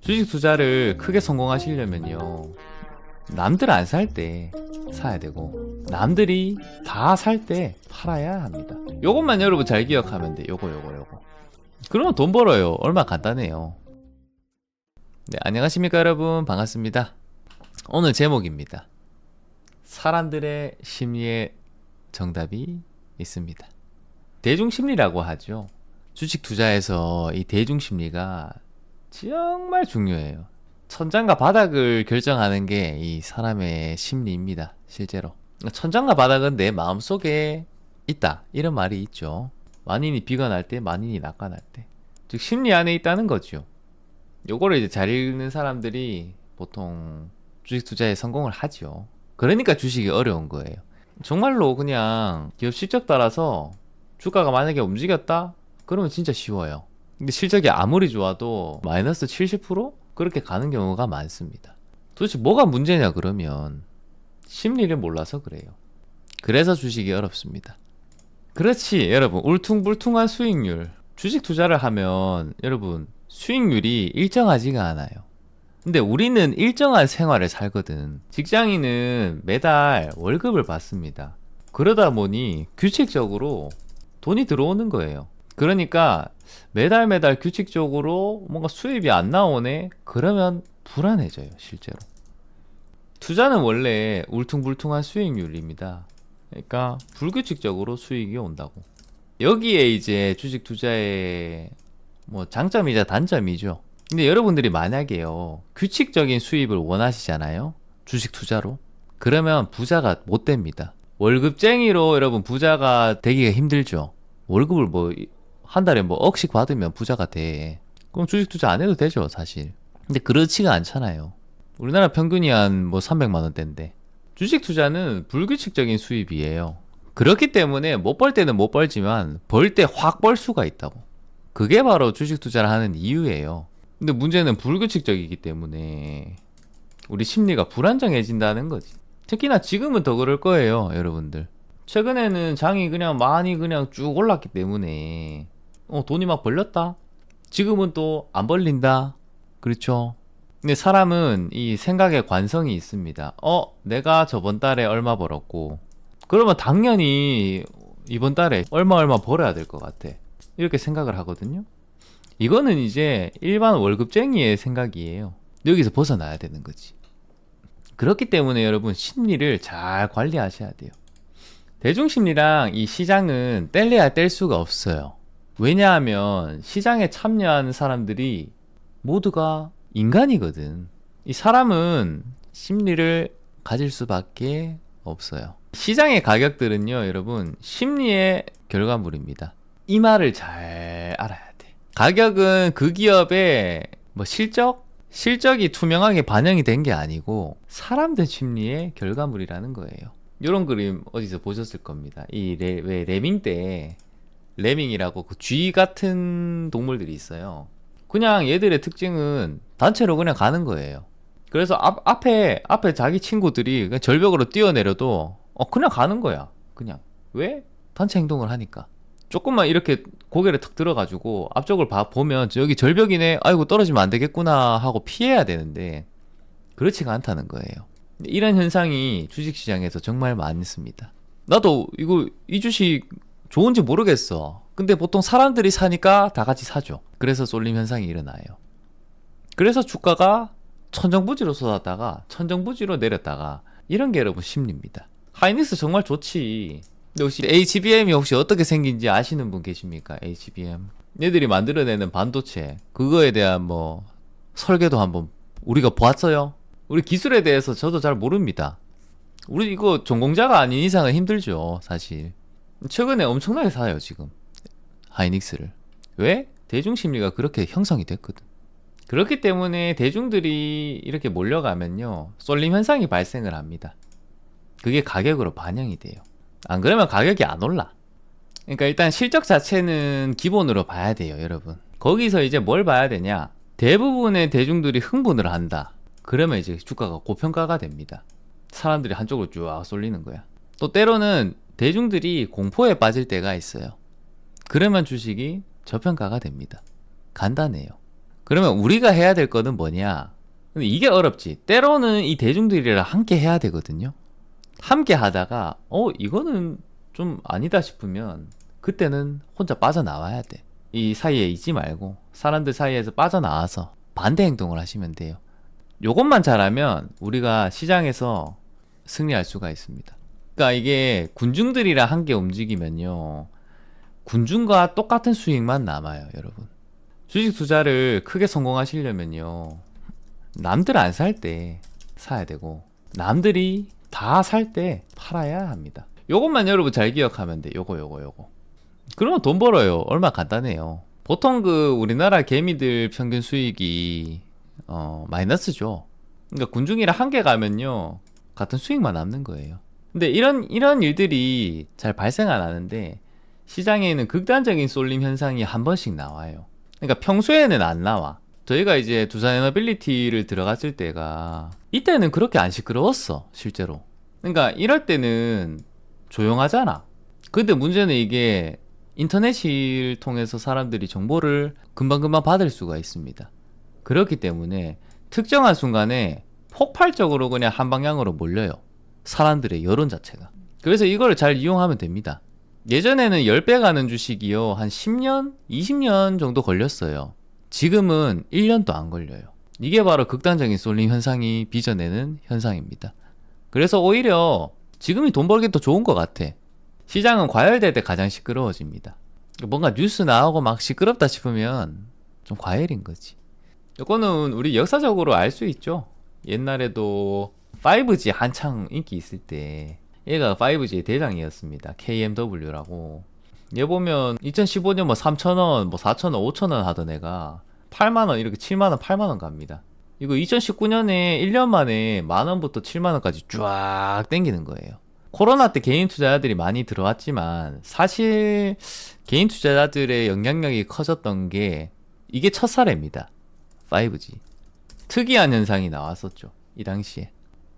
주식 투자를 크게 성공하시려면요, 남들 안 살 때 사야 되고 남들이 다 살 때 팔아야 합니다. 요것만 여러분 잘 기억하면 돼. 요거 그러면 돈 벌어요. 얼마나 간단해요. 네, 안녕하십니까 여러분, 반갑습니다. 오늘 제목입니다. 사람들의 심리에 정답이 있습니다. 대중심리라고 하죠. 주식 투자에서 이 대중심리가 정말 중요해요. 천장과 바닥을 결정하는 게 이 사람의 심리입니다. 실제로 천장과 바닥은 내 마음속에 있다, 이런 말이 있죠. 만인이 비가 날 때, 만인이 낙관할 때, 즉 심리 안에 있다는 거죠. 요거를 이제 잘 읽는 사람들이 보통 주식 투자에 성공을 하죠. 그러니까 주식이 어려운 거예요. 정말로 그냥 기업 실적 따라서 주가가 만약에 움직였다? 그러면 진짜 쉬워요. 근데 실적이 아무리 좋아도 마이너스 70% 그렇게 가는 경우가 많습니다. 도대체 뭐가 문제냐 그러면 심리를 몰라서 그래요. 그래서 주식이 어렵습니다. 그렇지 여러분, 울퉁불퉁한 수익률, 주식 투자를 하면 여러분 수익률이 일정하지가 않아요. 근데 우리는 일정한 생활을 살거든. 직장인은 매달 월급을 받습니다. 그러다 보니 규칙적으로 돈이 들어오는 거예요. 그러니까 매달 규칙적으로 뭔가 수입이 안 나오네? 그러면 불안해져요, 실제로. 투자는 원래 울퉁불퉁한 수익률입니다. 그러니까 불규칙적으로 수익이 온다고. 여기에 이제 주식 투자의 뭐 장점이자 단점이죠. 근데 여러분들이 만약에요, 규칙적인 수입을 원하시잖아요, 주식 투자로. 그러면 부자가 못 됩니다. 월급쟁이로 여러분 부자가 되기가 힘들죠. 월급을 뭐 한 달에 뭐 억씩 받으면 부자가 돼. 그럼 주식 투자 안 해도 되죠, 사실. 근데 그렇지가 않잖아요. 우리나라 평균이 한 뭐 300만 원대인데 주식 투자는 불규칙적인 수입이에요. 그렇기 때문에 못 벌 때는 못 벌지만 벌 때 확 벌 수가 있다고. 그게 바로 주식 투자를 하는 이유예요. 근데 문제는 불규칙적이기 때문에 우리 심리가 불안정해진다는 거지. 특히나 지금은 더 그럴 거예요, 여러분들. 최근에는 장이 그냥 많이 그냥 쭉 올랐기 때문에 돈이 막 벌렸다? 지금은 또 안 벌린다? 그렇죠? 근데 사람은 이 생각의 관성이 있습니다. 내가 저번 달에 얼마 벌었고, 그러면 당연히 이번 달에 얼마 벌어야 될 것 같아, 이렇게 생각을 하거든요. 이거는 이제 일반 월급쟁이의 생각이에요. 여기서 벗어나야 되는 거지. 그렇기 때문에 여러분 심리를 잘 관리하셔야 돼요. 대중심리랑 이 시장은 뗄래야 뗄 수가 없어요. 왜냐하면 시장에 참여하는 사람들이 모두가 인간이거든. 이 사람은 심리를 가질 수밖에 없어요. 시장의 가격들은요, 여러분, 심리의 결과물입니다. 이 말을 잘 알아야 돼. 가격은 그 기업의 뭐 실적이 투명하게 반영이 된 게 아니고 사람들 심리의 결과물이라는 거예요. 이런 그림 어디서 보셨을 겁니다. 왜 레밍 때 레밍이라고 그 쥐 같은 동물들이 있어요. 그냥 얘들의 특징은 단체로 그냥 가는 거예요. 그래서 앞에 자기 친구들이 그냥 절벽으로 뛰어내려도 그냥 가는 거야. 그냥. 왜? 단체 행동을 하니까. 조금만 이렇게 고개를 탁 들어가지고 앞쪽을 보면 여기 절벽이네, 아이고 떨어지면 안 되겠구나 하고 피해야 되는데 그렇지가 않다는 거예요. 이런 현상이 주식시장에서 정말 많습니다. 나도 이 주식 좋은지 모르겠어. 근데 보통 사람들이 사니까 다 같이 사죠. 그래서 쏠림 현상이 일어나요. 그래서 주가가 천정부지로 쏟았다가 천정부지로 내렸다가, 이런 게 여러분 심리입니다. 하이닉스 정말 좋지. 근데 혹시 HBM이 혹시 어떻게 생긴지 아시는 분 계십니까? HBM. 얘들이 만들어내는 반도체, 그거에 대한 뭐 설계도 한번 우리가 보았어요? 우리 기술에 대해서 저도 잘 모릅니다. 우리 이거 전공자가 아닌 이상은 힘들죠, 사실. 최근에 엄청나게 사요, 지금 하이닉스를. 왜? 대중심리가 그렇게 형성이 됐거든. 그렇기 때문에 대중들이 이렇게 몰려가면요, 쏠림 현상이 발생을 합니다. 그게 가격으로 반영이 돼요. 안 그러면 가격이 안 올라. 그러니까 일단 실적 자체는 기본으로 봐야 돼요, 여러분. 거기서 이제 뭘 봐야 되냐? 대부분의 대중들이 흥분을 한다. 그러면 이제 주가가 고평가가 됩니다. 사람들이 한쪽으로 쭉 쏠리는 거야. 또 때로는 대중들이 공포에 빠질 때가 있어요. 그러면 주식이 저평가가 됩니다. 간단해요. 그러면 우리가 해야 될 거는 뭐냐? 근데 이게 어렵지. 때로는 이 대중들이랑 함께 해야 되거든요. 함께 하다가 이거는 좀 아니다 싶으면 그때는 혼자 빠져나와야 돼. 이 사이에 있지 말고 사람들 사이에서 빠져나와서 반대 행동을 하시면 돼요. 요것만 잘하면 우리가 시장에서 승리할 수가 있습니다. 그러니까 이게 군중들이랑 함께 움직이면요, 군중과 똑같은 수익만 남아요, 여러분. 주식 투자를 크게 성공하시려면요, 남들 안 살 때 사야 되고 남들이 다 살 때 팔아야 합니다. 요것만 여러분 잘 기억하면 돼. 요거. 그러면 돈 벌어요. 얼마 간단해요. 보통 그 우리나라 개미들 평균 수익이 마이너스죠. 그러니까 군중이랑 함께 가면요, 같은 수익만 남는 거예요. 근데 이런 일들이 잘 발생 안 하는데 시장에는 극단적인 쏠림 현상이 한 번씩 나와요. 그러니까 평소에는 안 나와. 저희가 이제 두산에너빌리티를 들어갔을 때가, 이때는 그렇게 안 시끄러웠어, 실제로. 그러니까 이럴 때는 조용하잖아. 근데 문제는 이게 인터넷을 통해서 사람들이 정보를 금방금방 받을 수가 있습니다. 그렇기 때문에 특정한 순간에 폭발적으로 그냥 한 방향으로 몰려요, 사람들의 여론 자체가. 그래서 이걸 잘 이용하면 됩니다. 예전에는 10배 가는 주식이요, 한 10년, 20년 정도 걸렸어요. 지금은 1년도 안 걸려요. 이게 바로 극단적인 쏠림 현상이 빚어내는 현상입니다. 그래서 오히려 지금이 돈 벌기 더 좋은 것 같아. 시장은 과열될 때 가장 시끄러워집니다. 뭔가 뉴스 나오고 막 시끄럽다 싶으면 좀 과열인 거지. 이거는 우리 역사적으로 알 수 있죠. 옛날에도 5G 한창 인기 있을 때 얘가 5G의 대장이었습니다. KMW라고. 얘 보면 2015년 뭐 3,000원, 뭐 4,000원, 5,000원 하던 애가 8만원, 이렇게 7만원, 8만원 갑니다. 이거 2019년에 1년 만에 만원부터 7만원까지 쫙 땡기는 거예요. 코로나 때 개인 투자자들이 많이 들어왔지만 사실 개인 투자자들의 영향력이 커졌던 게 이게 첫 사례입니다. 5G. 특이한 현상이 나왔었죠, 이 당시에.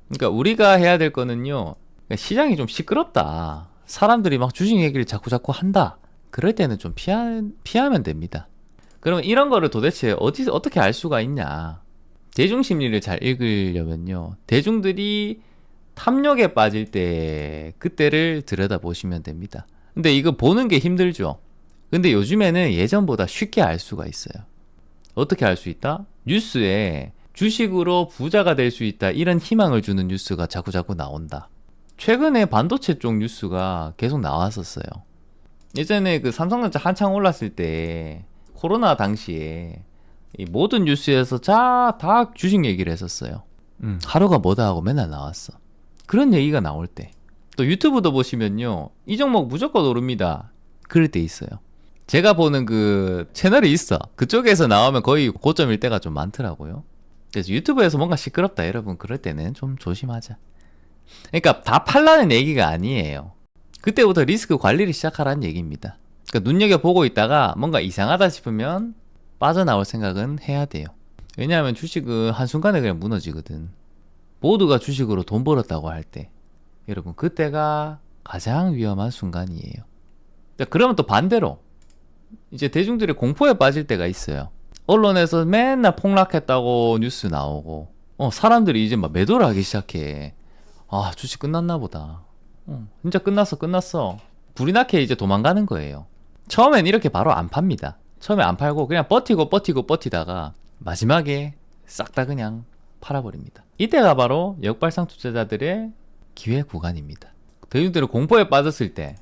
그러니까 우리가 해야 될 거는요, 시장이 좀 시끄럽다, 사람들이 막 주식 얘기를 자꾸 한다, 그럴 때는 좀 피하면 됩니다. 그러면 이런 거를 도대체 어떻게 알 수가 있냐? 대중 심리를 잘 읽으려면요, 대중들이 탐욕에 빠질 때 그때를 들여다보시면 됩니다. 근데 이거 보는 게 힘들죠. 근데 요즘에는 예전보다 쉽게 알 수가 있어요. 어떻게 알 수 있다? 뉴스에 주식으로 부자가 될 수 있다, 이런 희망을 주는 뉴스가 자꾸 나온다. 최근에 반도체 쪽 뉴스가 계속 나왔었어요. 예전에 그 삼성전자 한창 올랐을 때 코로나 당시에 이 모든 뉴스에서 다 주식 얘기를 했었어요. 하루가 뭐다 하고 맨날 나왔어. 그런 얘기가 나올 때. 또 유튜브도 보시면요, 이 종목 무조건 오릅니다, 그럴 때 있어요. 제가 보는 그 채널이 있어. 그쪽에서 나오면 거의 고점일 때가 좀 많더라고요. 그래서 유튜브에서 뭔가 시끄럽다, 여러분, 그럴 때는 좀 조심하자. 그러니까 다 팔라는 얘기가 아니에요. 그때부터 리스크 관리를 시작하라는 얘기입니다. 그러니까 눈여겨보고 있다가 뭔가 이상하다 싶으면 빠져나올 생각은 해야 돼요. 왜냐하면 주식은 한순간에 그냥 무너지거든. 모두가 주식으로 돈 벌었다고 할 때, 여러분, 그때가 가장 위험한 순간이에요. 그러면 또 반대로 이제 대중들이 공포에 빠질 때가 있어요. 언론에서 맨날 폭락했다고 뉴스 나오고, 사람들이 이제 막 매도를 하기 시작해. 아, 주식 끝났나 보다. 진짜 끝났어. 불이 나게 이제 도망가는 거예요. 처음엔 이렇게 바로 안 팝니다. 처음에 안 팔고 그냥 버티다가 마지막에 싹 다 그냥 팔아버립니다. 이때가 바로 역발상 투자자들의 기회 구간입니다. 대중들이 공포에 빠졌을 때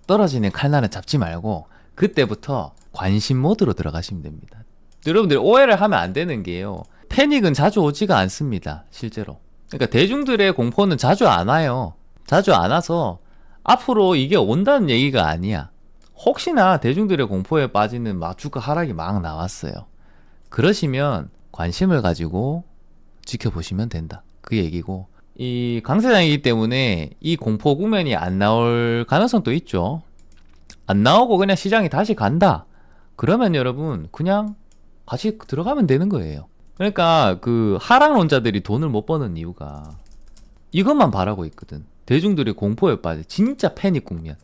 떨어지는 칼날은 잡지 말고 그때부터 관심 모드로 들어가시면 됩니다. 여러분들이 오해를 하면 안 되는 게요, 패닉은 자주 오지가 않습니다, 실제로. 그러니까 대중들의 공포는 자주 안 와요. 자주 안 와서 앞으로 이게 온다는 얘기가 아니야. 혹시나 대중들의 공포에 빠지는 막 주가 하락이 막 나왔어요. 그러시면 관심을 가지고 지켜보시면 된다, 그 얘기고, 이 강세장이기 때문에 이 공포 국면이 안 나올 가능성도 있죠. 안 나오고 그냥 시장이 다시 간다, 그러면 여러분 그냥 같이 들어가면 되는 거예요. 그러니까 그 하락론자들이 돈을 못 버는 이유가 이것만 바라고 있거든. 대중들이 공포에 빠져 진짜 패닉 국면,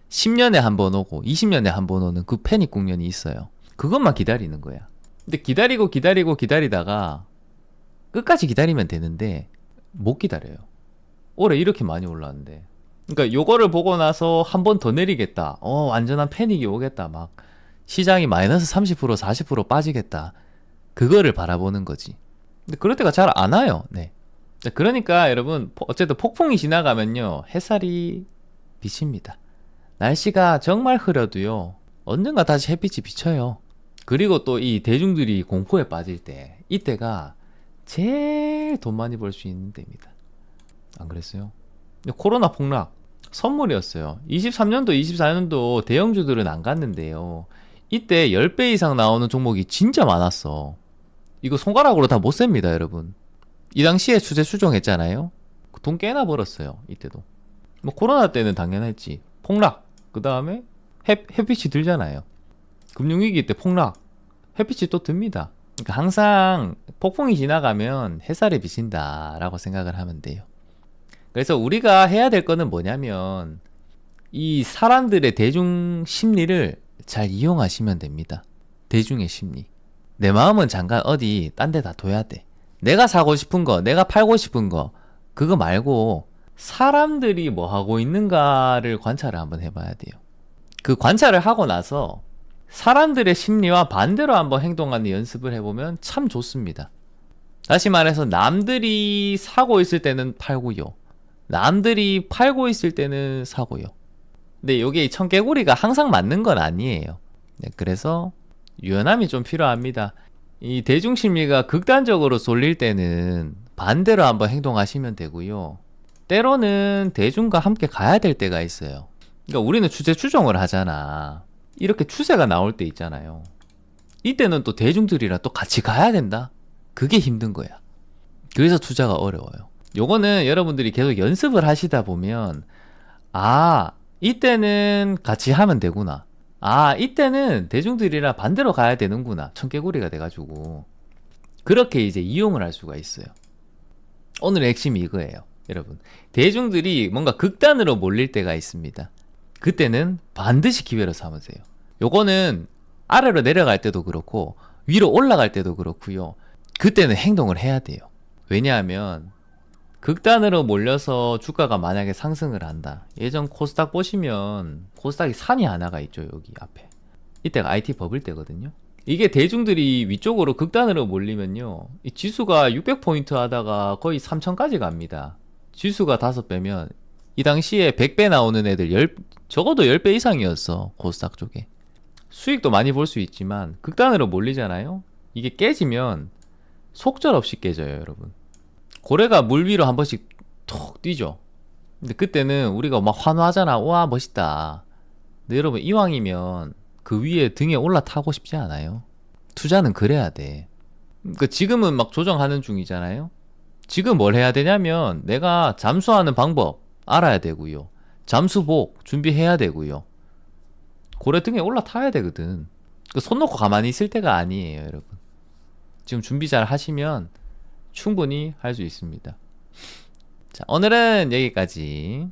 10년에 한 번 오고 20년에 한 번 오는 그 패닉 국면이 있어요. 그것만 기다리는 거야. 근데 기다리다가 끝까지 기다리면 되는데 못 기다려요. 올해 이렇게 많이 올랐는데. 그러니까 요거를 보고 나서 한 번 더 내리겠다. 완전한 패닉이 오겠다. 막 시장이 마이너스 30% 40% 빠지겠다. 그거를 바라보는 거지. 근데 그럴 때가 잘 안 와요. 네. 그러니까 여러분 어쨌든 폭풍이 지나가면요 햇살이 비칩니다. 날씨가 정말 흐려도요 언젠가 다시 햇빛이 비쳐요. 그리고 또 이 대중들이 공포에 빠질 때 이때가 제일 돈 많이 벌 수 있는 때입니다. 안 그랬어요? 코로나 폭락 선물이었어요. 23년도 24년도 대형주들은 안 갔는데요 이때 10배 이상 나오는 종목이 진짜 많았어. 이거 손가락으로 다 못 셉니다 여러분. 이 당시에 추세 추종했잖아요. 돈 꽤나 벌었어요 이때도. 뭐 코로나 때는 당연했지. 폭락 그 다음에 햇빛이 들잖아요. 금융위기 때 폭락 햇빛이 또 듭니다. 그러니까 항상 폭풍이 지나가면 햇살이 비친다 라고 생각을 하면 돼요. 그래서 우리가 해야 될 거는 뭐냐면 이 사람들의 대중 심리를 잘 이용하시면 됩니다. 대중의 심리. 내 마음은 잠깐 어디 딴 데 다 둬야 돼. 내가 사고 싶은 거, 내가 팔고 싶은 거, 그거 말고 사람들이 뭐 하고 있는가를 관찰을 한번 해봐야 돼요. 그 관찰을 하고 나서 사람들의 심리와 반대로 한번 행동하는 연습을 해보면 참 좋습니다. 다시 말해서 남들이 사고 있을 때는 팔고요. 남들이 팔고 있을 때는 사고요. 근데 이게 청개구리가 항상 맞는 건 아니에요. 네, 그래서 유연함이 좀 필요합니다. 이 대중심리가 극단적으로 쏠릴 때는 반대로 한번 행동하시면 되고요. 때로는 대중과 함께 가야 될 때가 있어요. 그러니까 우리는 추세 추종을 하잖아. 이렇게 추세가 나올 때 있잖아요. 이때는 또 대중들이랑 또 같이 가야 된다. 그게 힘든 거야. 그래서 투자가 어려워요. 요거는 여러분들이 계속 연습을 하시다 보면 이때는 같이 하면 되구나. 이때는 대중들이랑 반대로 가야 되는구나. 청개구리가 돼가지고 그렇게 이제 이용을 할 수가 있어요. 오늘의 핵심이 이거예요. 여러분 대중들이 뭔가 극단으로 몰릴 때가 있습니다. 그때는 반드시 기회로 삼으세요. 요거는 아래로 내려갈 때도 그렇고 위로 올라갈 때도 그렇고요. 그때는 행동을 해야 돼요. 왜냐하면 극단으로 몰려서 주가가 만약에 상승을 한다. 예전 코스닥 보시면 코스닥이 산이 하나가 있죠. 여기 앞에. 이때가 IT 버블 때거든요. 이게 대중들이 위쪽으로 극단으로 몰리면요. 이 지수가 600포인트 하다가 거의 3000까지 갑니다. 지수가 5배면 이 당시에 100배 나오는 애들 적어도 10배 이상이었어. 코스닥 쪽에. 수익도 많이 볼 수 있지만 극단으로 몰리잖아요. 이게 깨지면 속절없이 깨져요 여러분. 고래가 물 위로 한 번씩 톡 뛰죠. 근데 그때는 우리가 막 환호하잖아. 와 멋있다. 근데 여러분 이왕이면 그 위에 등에 올라타고 싶지 않아요? 투자는 그래야 돼. 그러니까 지금은 막 조정하는 중이잖아요. 지금 뭘 해야 되냐면 내가 잠수하는 방법 알아야 되고요. 잠수복 준비해야 되고요. 고래 등에 올라타야 되거든. 손 놓고 가만히 있을 때가 아니에요 여러분. 지금 준비 잘 하시면 충분히 할 수 있습니다. 자, 오늘은 여기까지.